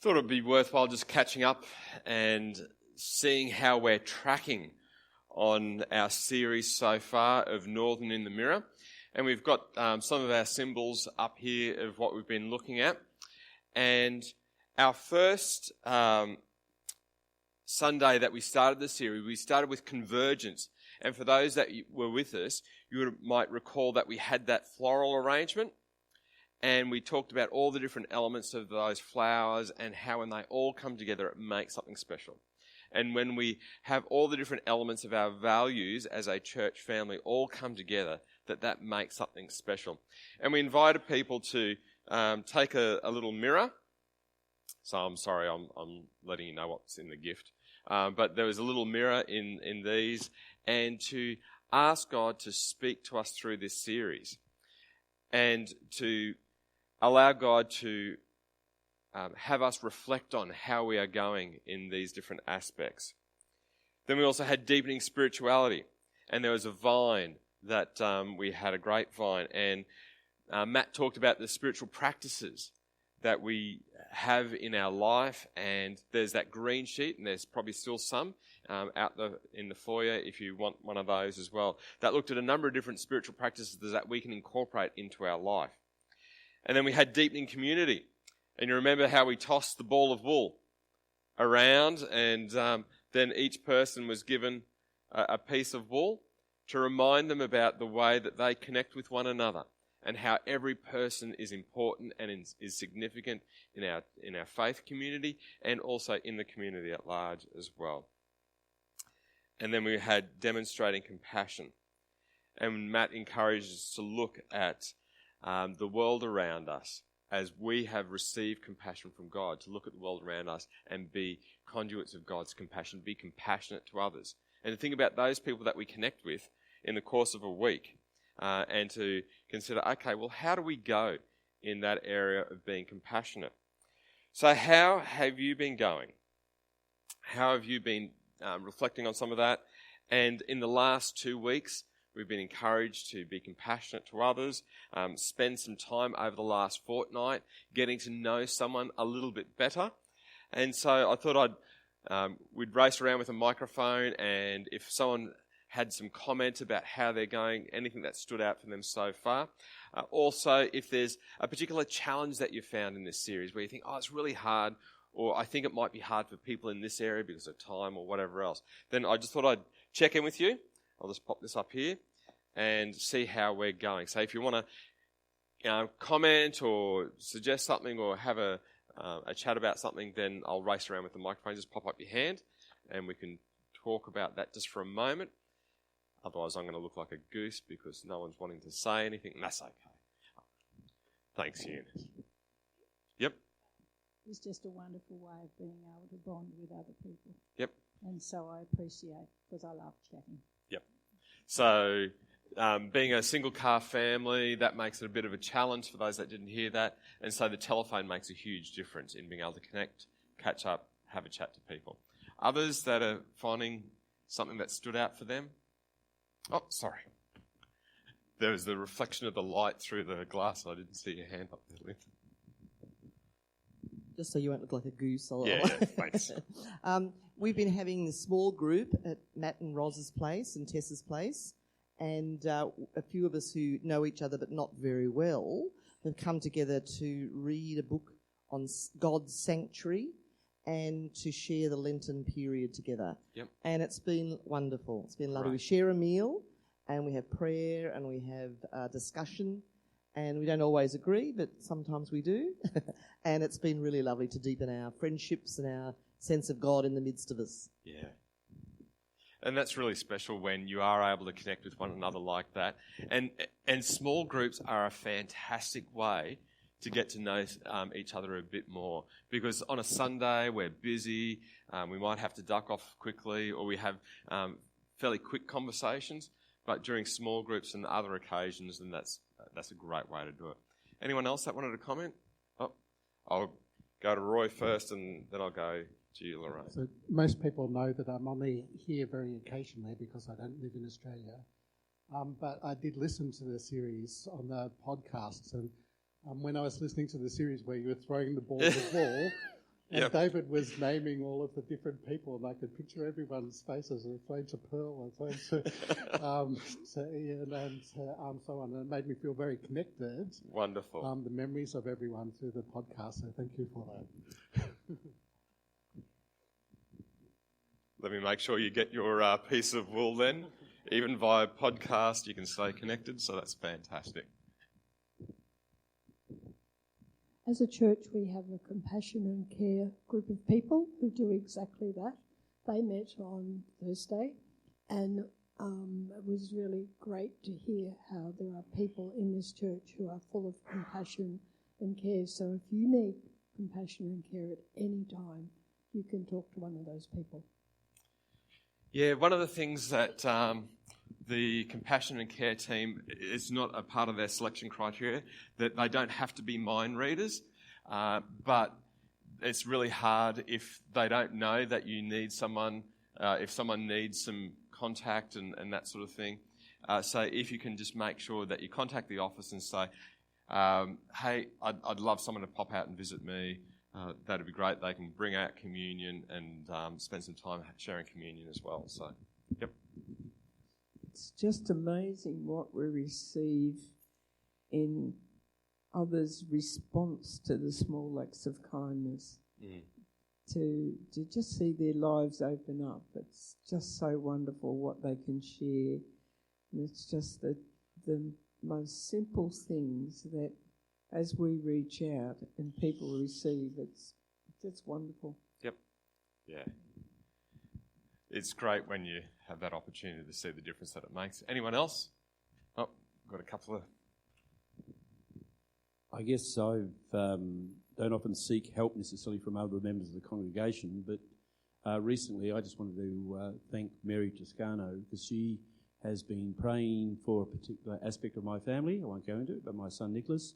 Thought it'd be worthwhile just catching up and seeing how we're tracking on our series so far of Northern in the Mirror. And we've got some of our symbols up here of what we've been looking at. And our first Sunday that we started the series, we started with convergence. And for those that were with us, you might recall that we had that floral arrangement. And we talked about all the different elements of those flowers and how when they all come together, it makes something special. And when we have all the different elements of our values as a church family all come together, that makes something special. And we invited people to take a little mirror. So I'm sorry, I'm letting you know what's in the gift. But there was a little mirror in these, and to ask God to speak to us through this series and to allow God to have us reflect on how we are going in these different aspects. Then we also had deepening spirituality, and there was a vine that we had, a grapevine, and Matt talked about the spiritual practices that we have in our life, and there's that green sheet, and there's probably still some in the foyer if you want one of those as well, that looked at a number of different spiritual practices that we can incorporate into our life. And then we had deepening community. And you remember how we tossed the ball of wool around, and then each person was given a piece of wool to remind them about the way that they connect with one another and how every person is important and is significant in our faith community and also in the community at large as well. And then we had demonstrating compassion. And Matt encouraged us to look at the world around us as we have received compassion from God, to look at the world around us and be conduits of God's compassion, be compassionate to others. And to think about those people that we connect with in the course of a week and to consider, okay, well, how do we go in that area of being compassionate? So how have you been going? How have you been reflecting on some of that? And in the last 2 weeks, we've been encouraged to be compassionate to others, spend some time over the last fortnight getting to know someone a little bit better. And so I thought we'd race around with a microphone, and if someone had some comments about how they're going, anything that stood out for them so far. Also, if there's a particular challenge that you found in this series where you think, oh, it's really hard, or I think it might be hard for people in this area because of time or whatever else, then I just thought I'd check in with you. I'll just pop this up here and see how we're going. So if you want to comment or suggest something or have a chat about something, then I'll race around with the microphone. Just pop up your hand and we can talk about that just for a moment. Otherwise, I'm going to look like a goose because no one's wanting to say anything. And that's okay. Thanks, Eunice. Yep. It's just a wonderful way of being able to bond with other people. Yep. And so I appreciate, because I love chatting. Yep. So being a single car family, that makes it a bit of a challenge for those that didn't hear that. And so the telephone makes a huge difference in being able to connect, catch up, have a chat to people. Others that are finding something that stood out for them? Oh, sorry. There was the reflection of the light through the glass. I didn't see your hand up there, Lynn. Just so you won't look like a goose. Yeah, thanks. We've been having a small group at Matt and Roz's place and Tessa's place, and a few of us who know each other but not very well have come together to read a book on God's sanctuary and to share the Lenten period together. Yep. And it's been wonderful. It's been lovely. Right. We share a meal, and we have prayer, and we have discussion. And we don't always agree, but sometimes we do. And it's been really lovely to deepen our friendships and our sense of God in the midst of us. Yeah. And that's really special when you are able to connect with one another like that. And small groups are a fantastic way to get to know each other a bit more. Because on a Sunday, we're busy, we might have to duck off quickly, or we have fairly quick conversations. But during small groups and other occasions, then that's a great way to do it. Anyone else that wanted to comment? Oh, I'll go to Roy first, and then I'll go to you, Lorraine. So most people know that I'm only here very occasionally because I don't live in Australia. But I did listen to the series on the podcasts, and when I was listening to the series where you were throwing the ball of ball, Yep. David was naming all of the different people, and I could picture everyone's faces, referring to Pearl, referring to Ian, and so on. And it made me feel very connected. Wonderful. The memories of everyone through the podcast, so thank you for that. Let me make sure you get your piece of wool then. Even via podcast, you can stay connected, so that's fantastic. As a church, we have a compassion and care group of people who do exactly that. They met on Thursday, and it was really great to hear how there are people in this church who are full of compassion and care. So if you need compassion and care at any time, you can talk to one of those people. Yeah, one of the things that the compassion and care team is not a part of their selection criteria, that they don't have to be mind readers, but it's really hard if they don't know that you need someone, if someone needs some contact and that sort of thing. So if you can just make sure that you contact the office and say, hey, I'd love someone to pop out and visit me. That'd be great. They can bring out communion and spend some time sharing communion as well. So, yep. It's just amazing what we receive in others' response to the small acts of kindness. To just see their lives open up. It's just so wonderful what they can share. And it's just the most simple things that as we reach out and people receive, it's just wonderful. Yep. Yeah. It's great when you have that opportunity to see the difference that it makes. Anyone else? Oh, got a couple of... I guess I don't often seek help necessarily from other members of the congregation, but recently I just wanted to thank Mary Toscano because she has been praying for a particular aspect of my family. I won't go into it, but my son Nicholas,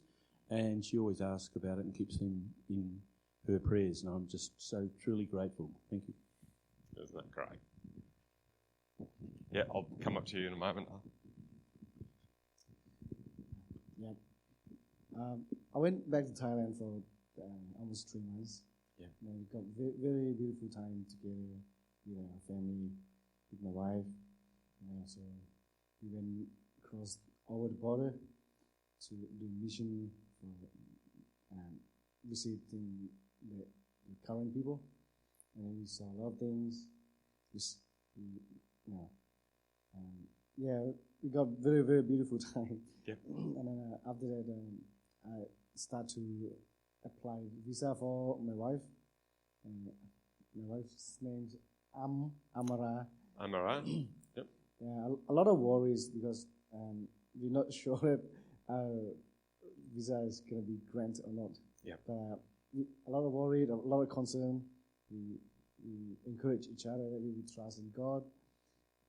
and she always asks about it and keeps him in her prayers, and I'm just so truly grateful. Thank you. Isn't that great? Yeah, I'll come up to you in a moment. Yeah. I went back to Thailand for almost 3 months. Yeah. We got very beautiful time together with our family, with my wife. So we went across over the border to do mission for visiting the current people, and we saw a lot of things. We got very beautiful time. Yep. And then after that, I start to apply visa for my wife. And my wife's name's Amara. Amara? Yep. Yeah, a lot of worries because we're not sure that our visa is going to be granted or not. Yep. A lot of worry, a lot of concern. We encourage each other. We trust in God.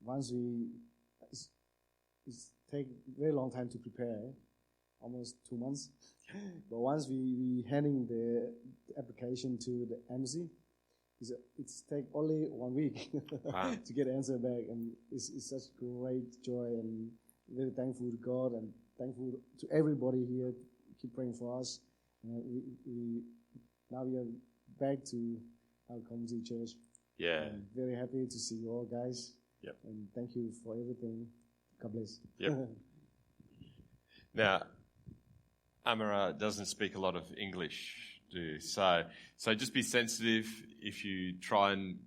Once it's take a very long time to prepare, almost 2 months. But once we handing the application to the embassy, it's take only 1 week Wow. to get the answer back, and it's such great joy, and very thankful to God and thankful to everybody here. Keep praying for us. Now we are back to our community church. Yeah. I'm very happy to see you all, guys. Yep. And thank you for everything. God bless. Yep. Now, Amara doesn't speak a lot of English, do you? So just be sensitive if you try and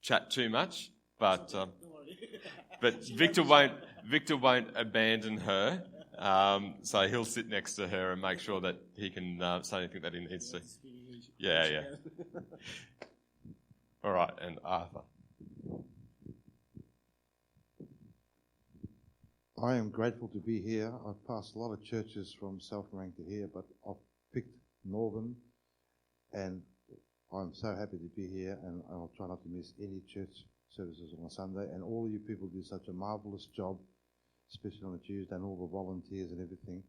chat too much. But Victor won't abandon her. So he'll sit next to her and make sure that he can say anything that he needs to. Yeah. All right, and Arthur. I am grateful to be here. I've passed a lot of churches from South Morang to here, but I've picked Northern, and I'm so happy to be here, and I'll try not to miss any church services on a Sunday. And all of you people do such a marvellous job, especially on a Tuesday, and all the volunteers and everything.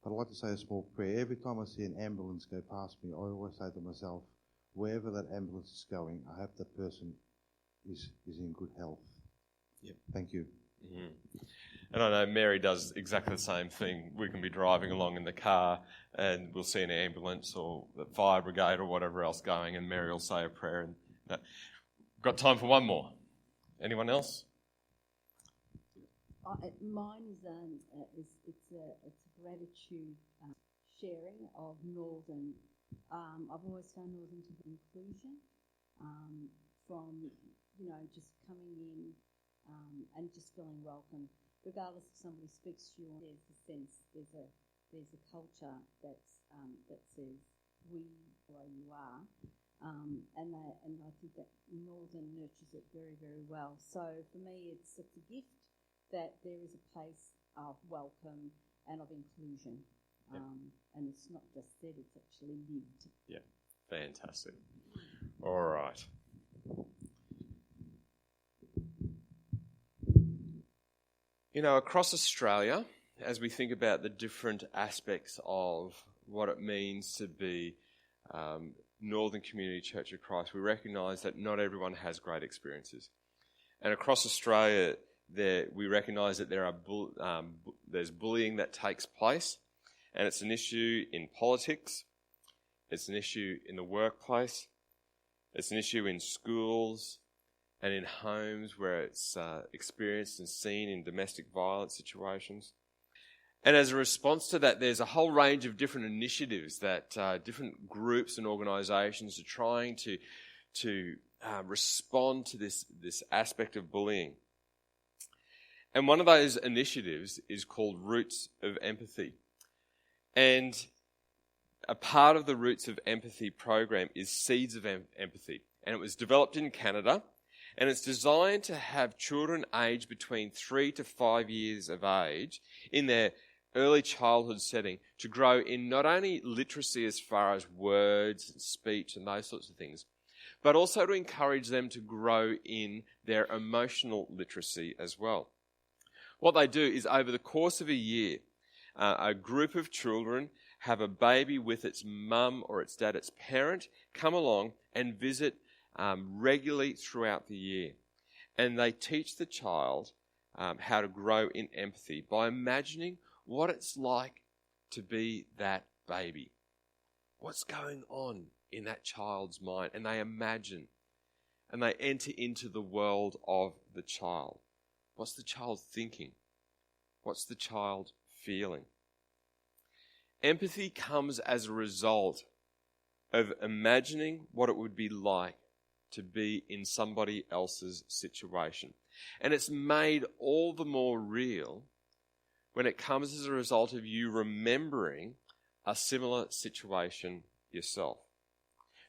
But I'd like to say a small prayer. Every time I see an ambulance go past me, I always say to myself, wherever that ambulance is going, I hope that person is in good health. Yep. Thank you. Mhm. And I know Mary does exactly the same thing. We can be driving along in the car and we'll see an ambulance or the fire brigade or whatever else going, and Mary will say a prayer. And got time for one more. Anyone else? Mine is it's a gratitude sharing of Northern. I've always found Northern to be inclusion from just coming in and just feeling welcome, regardless if somebody speaks to you. There's a sense, there's a culture that says we where you are. And I think that Northern nurtures it very, very well. So for me, it's a gift that there is a place of welcome and of inclusion. Yep. And it's not just said, it's actually lived. Yeah, fantastic. All right. Across Australia, as we think about the different aspects of what it means to be Northern Community Church of Christ, we recognise that not everyone has great experiences. And across Australia, we recognise that there's bullying that takes place, and it's an issue in politics, it's an issue in the workplace, it's an issue in schools and in homes where it's experienced and seen in domestic violence situations. And as a response to that, there's a whole range of different initiatives that different groups and organisations are trying to respond to this aspect of bullying. And one of those initiatives is called Roots of Empathy. And a part of the Roots of Empathy program is Seeds of Empathy. And it was developed in Canada, and it's designed to have children aged between 3 to 5 years of age in their early childhood setting to grow in not only literacy as far as words, speech and those sorts of things, but also to encourage them to grow in their emotional literacy as well. What they do is over the course of a year, a group of children have a baby with its mum or its dad, its parent, come along and visit regularly throughout the year. And they teach the child how to grow in empathy by imagining what it's like to be that baby. What's going on in that child's mind? And they imagine and they enter into the world of the child. What's the child thinking? What's the child feeling? Empathy comes as a result of imagining what it would be like to be in somebody else's situation. And it's made all the more real when it comes as a result of you remembering a similar situation yourself.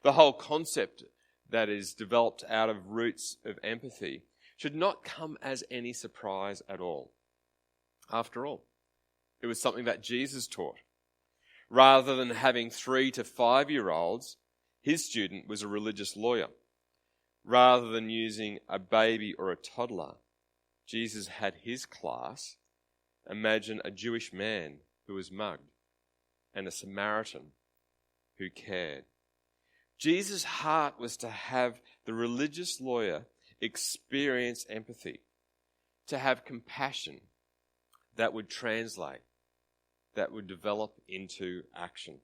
The whole concept that is developed out of Roots of Empathy should not come as any surprise at all. After all, it was something that Jesus taught. Rather than having 3 to 5 year olds, his student was a religious lawyer. Rather than using a baby or a toddler, Jesus had his class imagine a Jewish man who was mugged and a Samaritan who cared. Jesus' heart was to have the religious lawyer experience empathy, to have compassion that would translate, that would develop into action.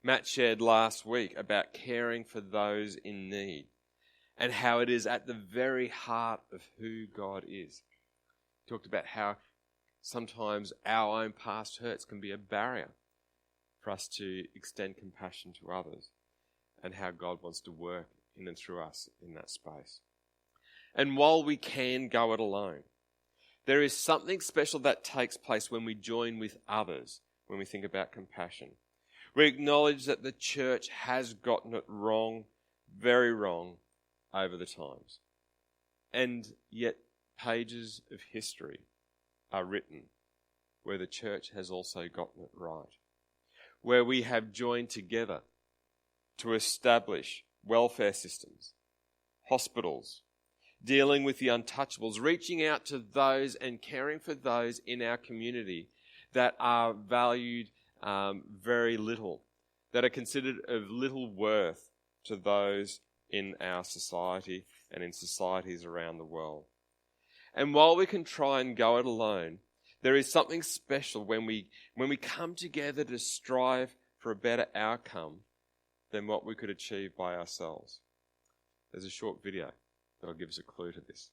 Matt shared last week about caring for those in need and how it is at the very heart of who God is. He talked about how sometimes our own past hurts can be a barrier for us to extend compassion to others, and how God wants to work in and through us in that space. And while we can go it alone, there is something special that takes place when we join with others, when we think about compassion. We acknowledge that the church has gotten it wrong, very wrong, over the times. And yet pages of history are written where the church has also gotten it right, where we have joined together to establish welfare systems, hospitals, dealing with the untouchables, reaching out to those and caring for those in our community that are valued very little, that are considered of little worth to those in our society and in societies around the world. And while we can try and go it alone, there is something special when we come together to strive for a better outcome than what we could achieve by ourselves. There's a short video that'll give us a clue to this.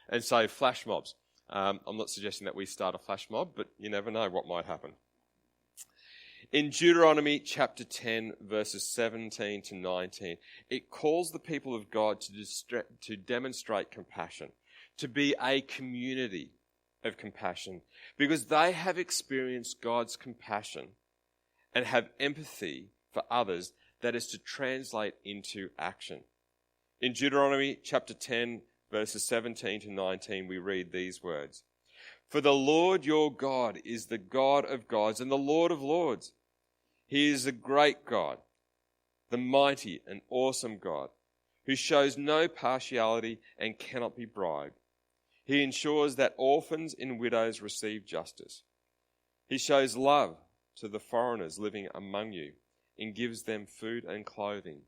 And so flash mobs. I'm not suggesting that we start a flash mob, but you never know what might happen. In Deuteronomy chapter 10, verses 17 to 19, it calls the people of God to demonstrate compassion, to be a community of compassion, because they have experienced God's compassion and have empathy for others that is to translate into action. In Deuteronomy chapter 10, verses 17 to 19, we read these words. For the Lord your God is the God of gods and the Lord of lords. He is the great God, the mighty and awesome God, who shows no partiality and cannot be bribed. He ensures that orphans and widows receive justice. He shows love to the foreigners living among you and gives them food and clothing.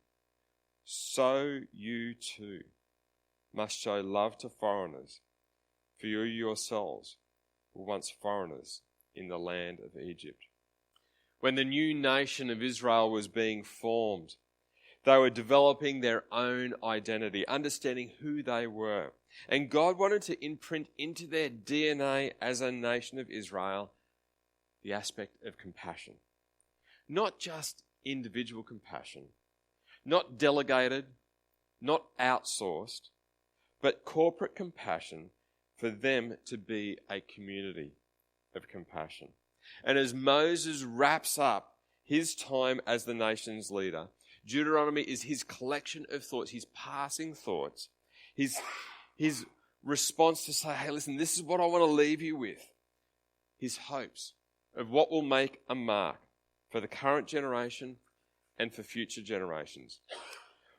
So you too must show love to foreigners, for you yourselves were once foreigners in the land of Egypt. When the new nation of Israel was being formed, they were developing their own identity, understanding who they were. And God wanted to imprint into their DNA as a nation of Israel the aspect of compassion. Not just individual compassion, not delegated, not outsourced, but corporate compassion for them to be a community of compassion. And as Moses wraps up his time as the nation's leader, Deuteronomy is his collection of thoughts, his passing thoughts, his response to say, hey, listen, this is what I want to leave you with. His hopes of what will make a mark for the current generation and for future generations.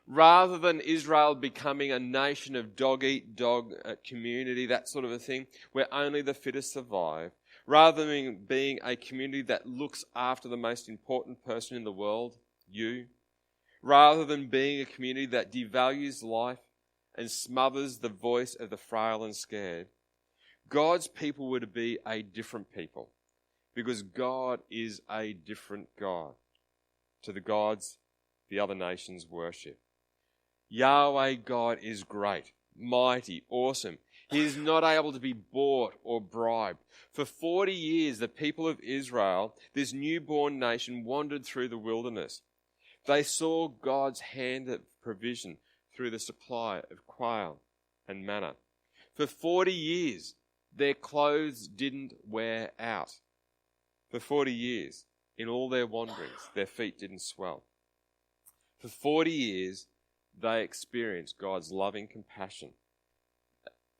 Rather than Israel becoming a nation of dog-eat-dog community, that sort of a thing, where only the fittest survive, rather than being a community that looks after the most important person in the world, you, rather than being a community that devalues life and smothers the voice of the frail and scared, God's people were to be a different people, because God is a different God to the gods the other nations worship. Yahweh God is great, mighty, awesome. He is not able to be bought or bribed. For 40 years, the people of Israel, this newborn nation, wandered through the wilderness. They saw God's hand of provision through the supply of quail and manna. For 40 years, their clothes didn't wear out. For 40 years, in all their wanderings, their feet didn't swell. For 40 years, they experienced God's loving compassion.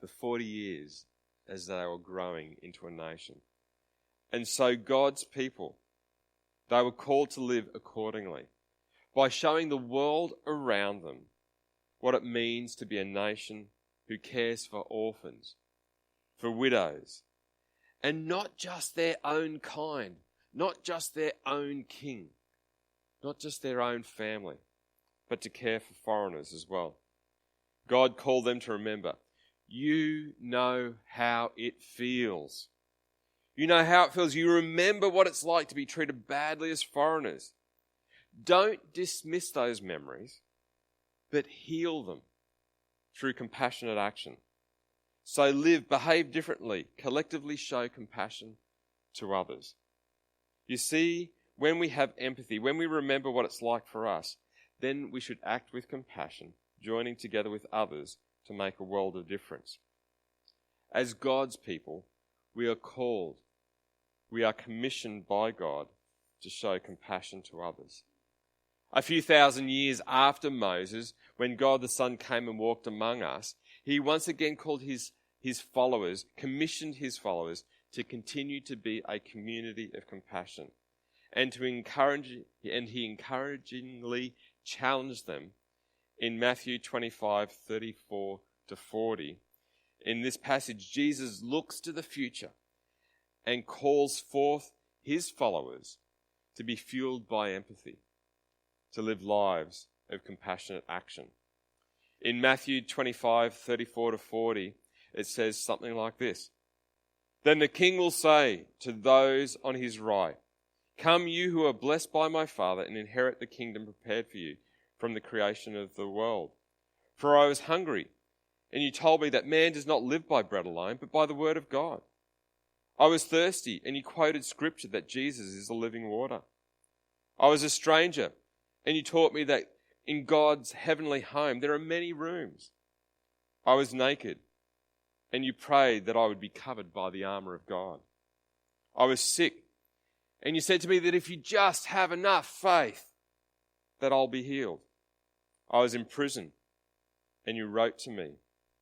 For 40 years, as they were growing into a nation. And so God's people, they were called to live accordingly by showing the world around them what it means to be a nation who cares for orphans, for widows, and not just their own kind, not just their own king, not just their own family, but to care for foreigners as well. God called them to remember, you know how it feels. You know how it feels. You remember what it's like to be treated badly as foreigners. Don't dismiss those memories, but heal them through compassionate action. So live, behave differently, collectively show compassion to others. You see, when we have empathy, when we remember what it's like for us, then we should act with compassion, joining together with others to make a world of difference. As God's people, we are called, we are commissioned by God to show compassion to others. A few thousand years after Moses, when God the Son came and walked among us, he once again called his followers, commissioned his followers to continue to be a community of compassion and he encouragingly challenged them in Matthew 25:34-40. In this passage, Jesus looks to the future and calls forth his followers to be fueled by empathy, to live lives of compassionate action. In Matthew 25:34-40, it says something like this. Then the king will say to those on his right, "Come, you who are blessed by my Father, and inherit the kingdom prepared for you from the creation of the world. For I was hungry, and you told me that man does not live by bread alone, but by the word of God. I was thirsty, and you quoted scripture that Jesus is the living water. I was a stranger, and you taught me that in God's heavenly home there are many rooms. I was naked, and you prayed that I would be covered by the armor of God. I was sick, and you said to me that if you just have enough faith, that I'll be healed. I was in prison, and you wrote to me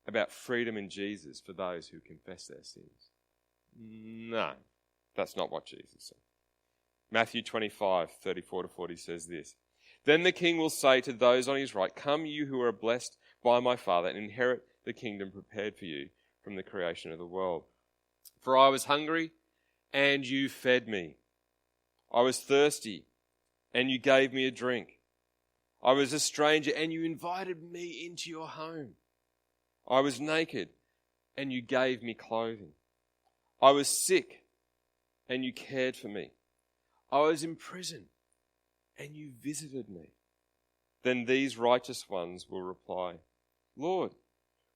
about freedom in Jesus for those who confess their sins." No, that's not what Jesus said. Matthew 25:34-40 says this. Then the king will say to those on his right, "Come, you who are blessed by my Father, and inherit the kingdom prepared for you from the creation of the world. For I was hungry, and you fed me. I was thirsty, and you gave me a drink. I was a stranger, and you invited me into your home. I was naked, and you gave me clothing. I was sick, and you cared for me. I was in prison, and you visited me." Then these righteous ones will reply, "Lord,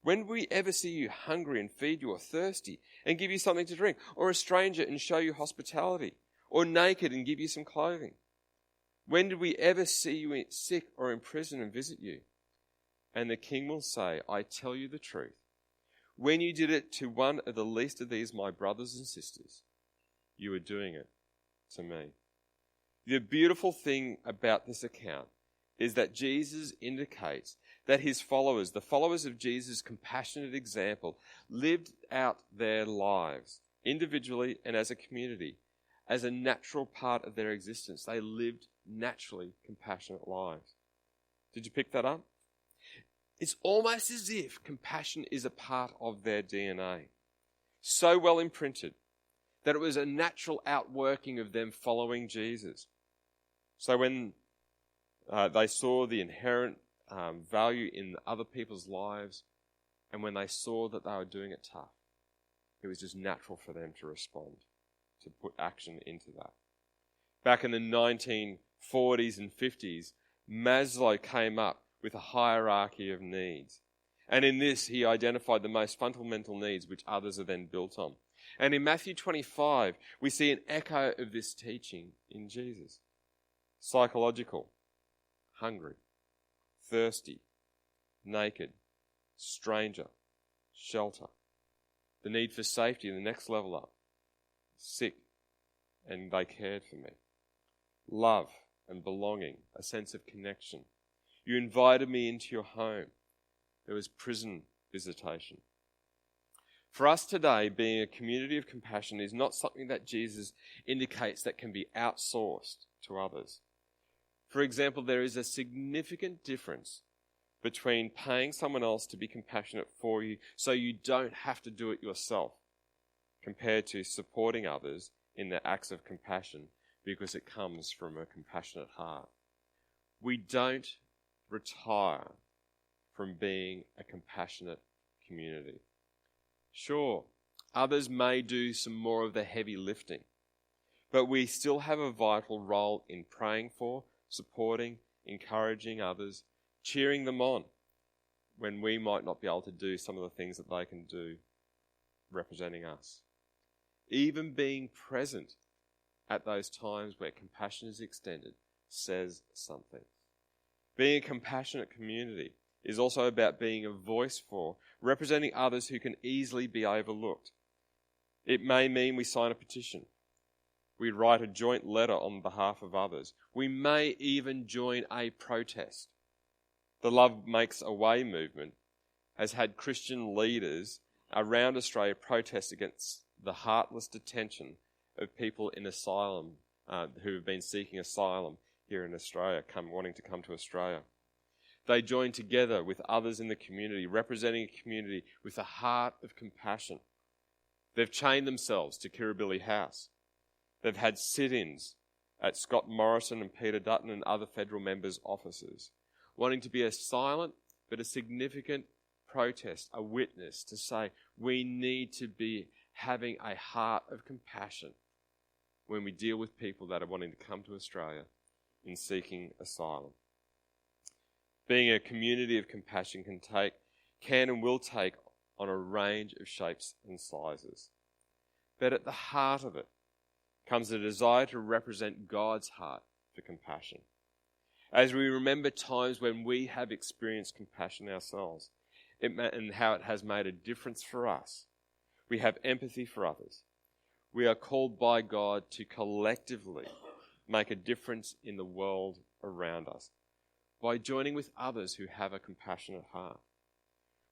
when did we ever see you hungry and feed you, or thirsty and give you something to drink, or a stranger and show you hospitality, or naked and give you some clothing? When did we ever see you sick or in prison and visit you?" And the king will say, "I tell you the truth. When you did it to one of the least of these, my brothers and sisters, you were doing it to me." The beautiful thing about this account is that Jesus indicates that his followers, the followers of Jesus' compassionate example, lived out their lives individually and as a community as a natural part of their existence. They lived naturally compassionate lives. Did you pick that up? It's almost as if compassion is a part of their DNA, so well imprinted that it was a natural outworking of them following Jesus. So when they saw the inherent value in other people's lives, and when they saw that they were doing it tough, it was just natural for them to respond, to put action into that. Back in the 1940s and 50s, Maslow came up with a hierarchy of needs. And in this, he identified the most fundamental needs, which others are then built on. And in Matthew 25, we see an echo of this teaching in Jesus. Psychological, hungry, thirsty, naked, stranger, shelter. The need for safety, the next level up. Sick, and they cared for me. Love and belonging, a sense of connection. You invited me into your home. There was prison visitation. For us today, being a community of compassion is not something that Jesus indicates that can be outsourced to others. For example, there is a significant difference between paying someone else to be compassionate for you so you don't have to do it yourself, compared to supporting others in their acts of compassion because it comes from a compassionate heart. We don't retire from being a compassionate community. Sure, others may do some more of the heavy lifting, but we still have a vital role in praying for, supporting, encouraging others, cheering them on when we might not be able to do some of the things that they can do representing us. Even being present at those times where compassion is extended says something. Being a compassionate community is also about being a voice for, representing others who can easily be overlooked. It may mean we sign a petition. We write a joint letter on behalf of others. We may even join a protest. The Love Makes a Way movement has had Christian leaders around Australia protest against the heartless detention of people in asylum who have been seeking asylum here in Australia, wanting to come to Australia. They join together with others in the community, representing a community with a heart of compassion. They've chained themselves to Kirribilli House. They've had sit-ins at Scott Morrison and Peter Dutton and other federal members' offices, wanting to be a silent but a significant protest, a witness to say we need to be having a heart of compassion when we deal with people that are wanting to come to Australia in seeking asylum. Being a community of compassion can and will take on a range of shapes and sizes. But at the heart of it comes a desire to represent God's heart for compassion. As we remember times when we have experienced compassion ourselves and how it has made a difference for us, we have empathy for others. We are called by God to collectively make a difference in the world around us by joining with others who have a compassionate heart.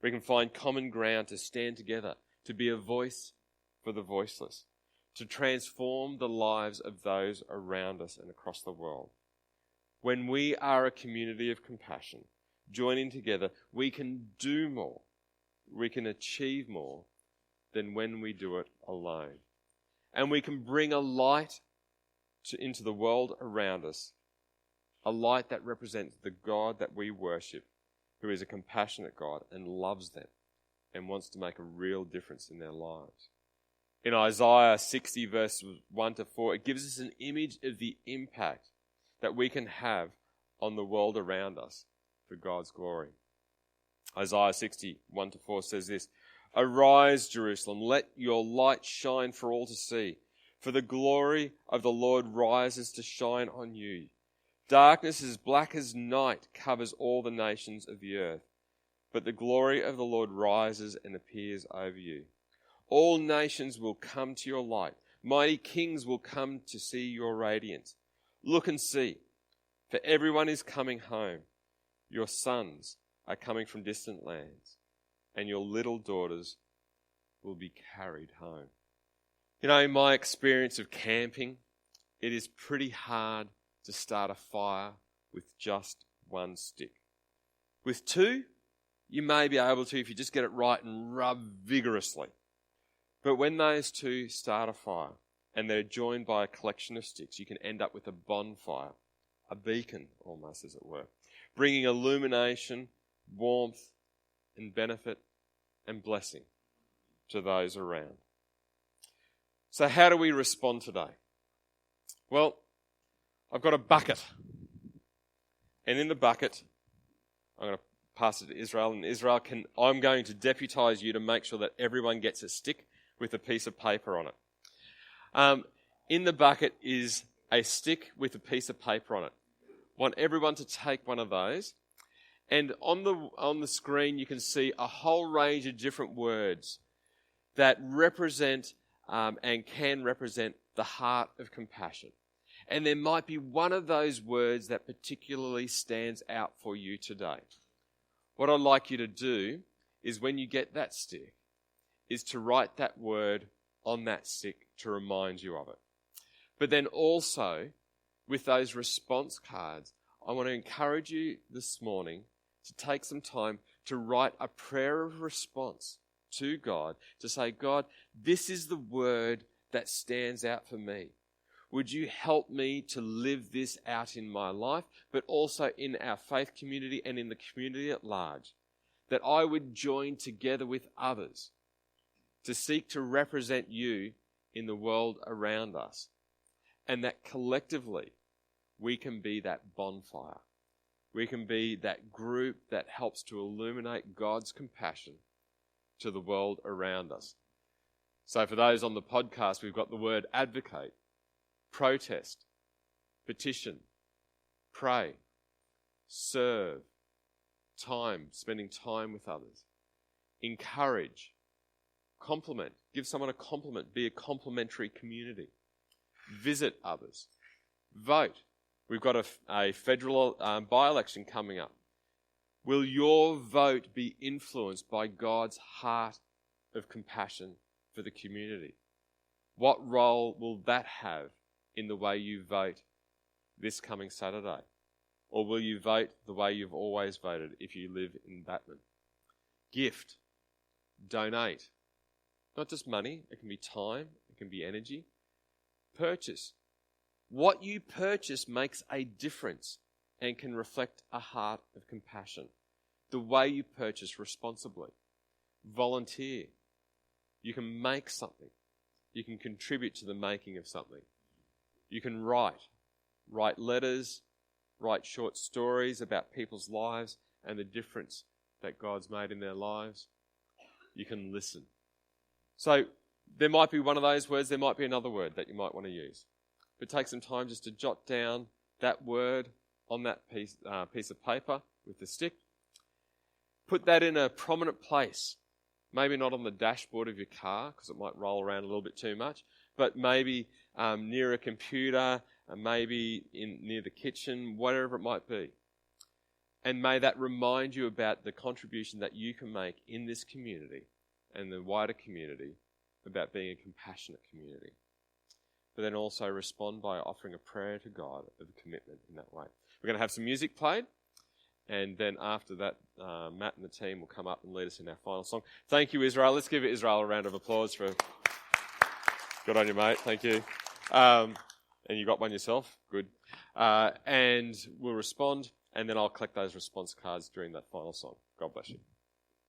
We can find common ground to stand together, to be a voice for the voiceless, to transform the lives of those around us and across the world. When we are a community of compassion, joining together, we can do more, we can achieve more than when we do it alone. And we can bring a light into the world around us, a light that represents the God that we worship, who is a compassionate God and loves them and wants to make a real difference in their lives. In Isaiah 60 verses 1 to 4, it gives us an image of the impact that we can have on the world around us for God's glory. Isaiah 60, 1 to 4 says this, "Arise, Jerusalem, let your light shine for all to see, for the glory of the Lord rises to shine on you. Darkness as black as night covers all the nations of the earth, but the glory of the Lord rises and appears over you. All nations will come to your light. Mighty kings will come to see your radiance. Look and see, for everyone is coming home. Your sons are coming from distant lands, and your little daughters will be carried home." You know, in my experience of camping, it is pretty hard to start a fire with just one stick. With two, you may be able to if you just get it right and rub vigorously. But when those two start a fire and they're joined by a collection of sticks, you can end up with a bonfire, a beacon almost as it were, bringing illumination, warmth and benefit and blessing to those around. So how do we respond today? Well, I've got a bucket. And in the bucket, I'm going to pass it to Israel. And Israel, I'm going to deputise you to make sure that everyone gets a stick with a piece of paper on it. In the bucket is a stick with a piece of paper on it. I want everyone to take one of those. And on the screen, you can see a whole range of different words that represent and can represent the heart of compassion. And there might be one of those words that particularly stands out for you today. What I'd like you to do is when you get that stick, is to write that word on that stick to remind you of it. But then also, with those response cards, I want to encourage you this morning to take some time to write a prayer of response to God, to say, God, this is the word that stands out for me. Would you help me to live this out in my life, but also in our faith community and in the community at large, that I would join together with others to seek to represent you in the world around us, and that collectively we can be that bonfire. We can be that group that helps to illuminate God's compassion to the world around us. So for those on the podcast, we've got the word advocate, protest, petition, pray, serve, time, spending time with others, encourage, compliment, give someone a compliment, be a complimentary community, visit others, vote. We've got a federal by-election coming up. Will your vote be influenced by God's heart of compassion for the community? What role will that have in the way you vote this coming Saturday? Or will you vote the way you've always voted if you live in Batman? Gift, donate. Not just money, it can be time, it can be energy. Purchase. What you purchase makes a difference and can reflect a heart of compassion. the way you purchase responsibly. Volunteer. You can make something. You can contribute to the making of something. You can write letters, write short stories about people's lives and the difference that God's made in their lives. You can listen. So there might be one of those words, there might be another word that you might want to use. But take some time just to jot down that word on that piece of paper with the stick. Put that in a prominent place. Maybe not on the dashboard of your car, because it might roll around a little bit too much, but maybe near a computer, maybe near the kitchen, whatever it might be. And may that remind you about the contribution that you can make in this community and the wider community about being a compassionate community. But then also respond by offering a prayer to God of commitment in that way. We're going to have some music played, and then after that, Matt and the team will come up and lead us in our final song. Thank you, Israel. Let's give Israel a round of applause for... Good on you, mate. Thank you. And you got one yourself? Good. And we'll respond, and then I'll collect those response cards during that final song. God bless you.